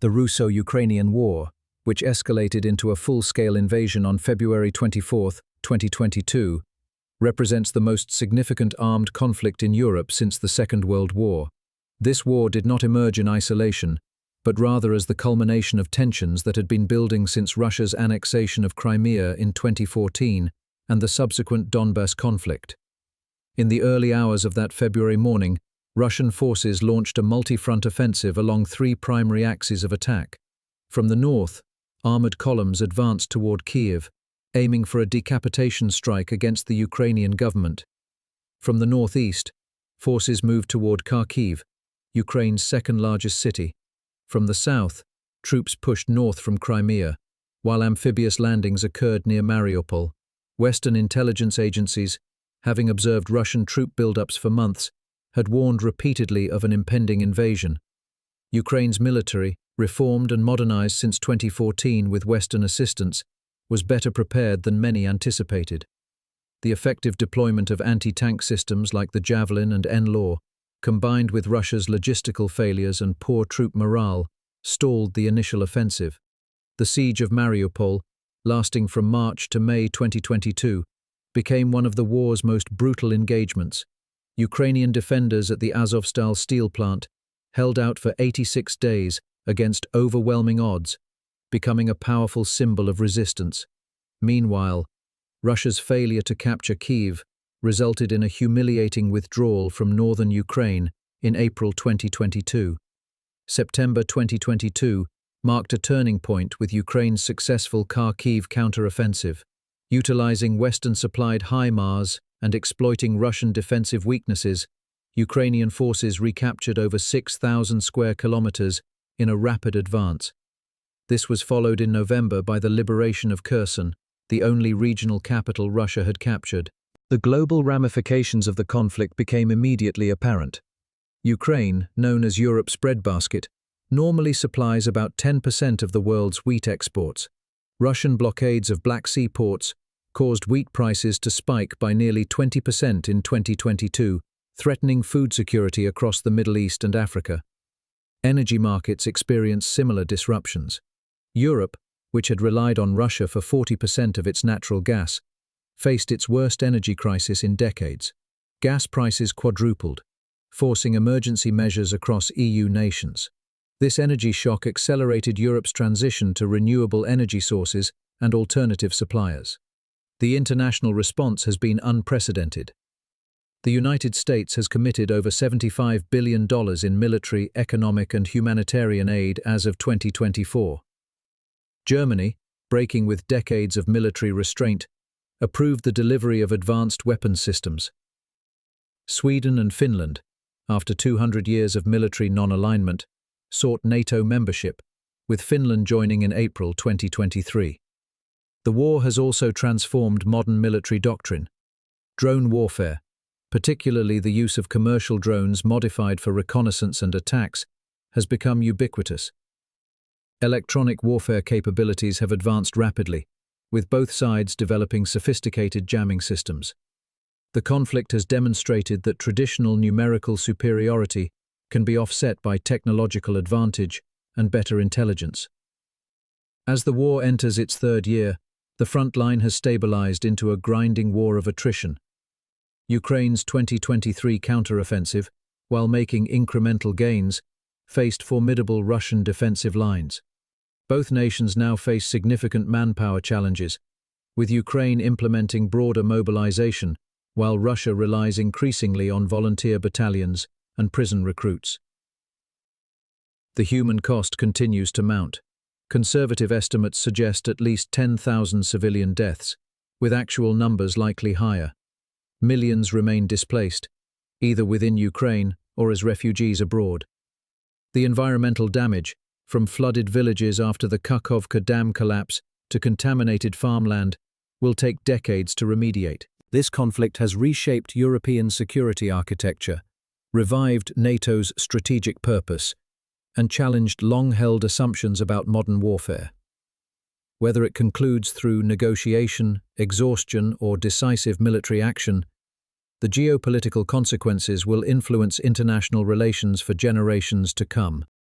The Russo-Ukrainian War, which escalated into a full-scale invasion on February 24, 2022, represents the most significant armed conflict in Europe since the Second World War. This war did not emerge in isolation, but rather as the culmination of tensions that had been building since Russia's annexation of Crimea in 2014 and the subsequent Donbas conflict. In the early hours of that February morning, Russian forces launched a multi-front offensive along three primary axes of attack. From the north, armored columns advanced toward Kyiv, aiming for a decapitation strike against the Ukrainian government. From the northeast, forces moved toward Kharkiv, Ukraine's second-largest city. From the south, troops pushed north from Crimea, while amphibious landings occurred near Mariupol. Western intelligence agencies, having observed Russian troop buildups for months, had warned repeatedly of an impending invasion. Ukraine's military, reformed and modernized since 2014 with Western assistance, was better prepared than many anticipated. The effective deployment of anti-tank systems like the Javelin and NLAW, combined with Russia's logistical failures and poor troop morale, stalled the initial offensive. The siege of Mariupol, lasting from March to May 2022, became one of the war's most brutal engagements. Ukrainian defenders at the Azovstal steel plant held out for 86 days against overwhelming odds, becoming a powerful symbol of resistance. Meanwhile, Russia's failure to capture Kyiv resulted in a humiliating withdrawal from northern Ukraine in April 2022. September 2022 marked a turning point with Ukraine's successful Kharkiv counter-offensive. Utilizing Western-supplied HIMARS and exploiting Russian defensive weaknesses, Ukrainian forces recaptured over 6,000 square kilometers in a rapid advance. This was followed in November by the liberation of Kherson, the only regional capital Russia had captured. The global ramifications of the conflict became immediately apparent. Ukraine, known as Europe's breadbasket, normally supplies about 10% of the world's wheat exports. Russian blockades of Black Sea ports caused wheat prices to spike by nearly 20% in 2022, threatening food security across the Middle East and Africa. Energy markets experienced similar disruptions. Europe, which had relied on Russia for 40% of its natural gas, faced its worst energy crisis in decades. Gas prices quadrupled, forcing emergency measures across EU nations. This energy shock accelerated Europe's transition to renewable energy sources and alternative suppliers. The international response has been unprecedented. The United States has committed over $75 billion in military, economic, and humanitarian aid as of 2024. Germany, breaking with decades of military restraint, approved the delivery of advanced weapons systems. Sweden and Finland, after 200 years of military non-alignment, sought NATO membership, with Finland joining in April 2023. The war has also transformed modern military doctrine. Drone warfare, particularly the use of commercial drones modified for reconnaissance and attacks, has become ubiquitous. Electronic warfare capabilities have advanced rapidly, with both sides developing sophisticated jamming systems. The conflict has demonstrated that traditional numerical superiority can be offset by technological advantage and better intelligence. As the war enters its third year, the front line has stabilized into a grinding war of attrition. Ukraine's 2023 counteroffensive, while making incremental gains, faced formidable Russian defensive lines. Both nations now face significant manpower challenges, with Ukraine implementing broader mobilization, while Russia relies increasingly on volunteer battalions and prison recruits. The human cost continues to mount. Conservative estimates suggest at least 10,000 civilian deaths, with actual numbers likely higher. Millions remain displaced, either within Ukraine or as refugees abroad. The environmental damage, from flooded villages after the Kakhovka Dam collapse to contaminated farmland, will take decades to remediate. This conflict has reshaped European security architecture, revived NATO's strategic purpose, and challenged long-held assumptions about modern warfare. Whether it concludes through negotiation, exhaustion, or decisive military action, the geopolitical consequences will influence international relations for generations to come.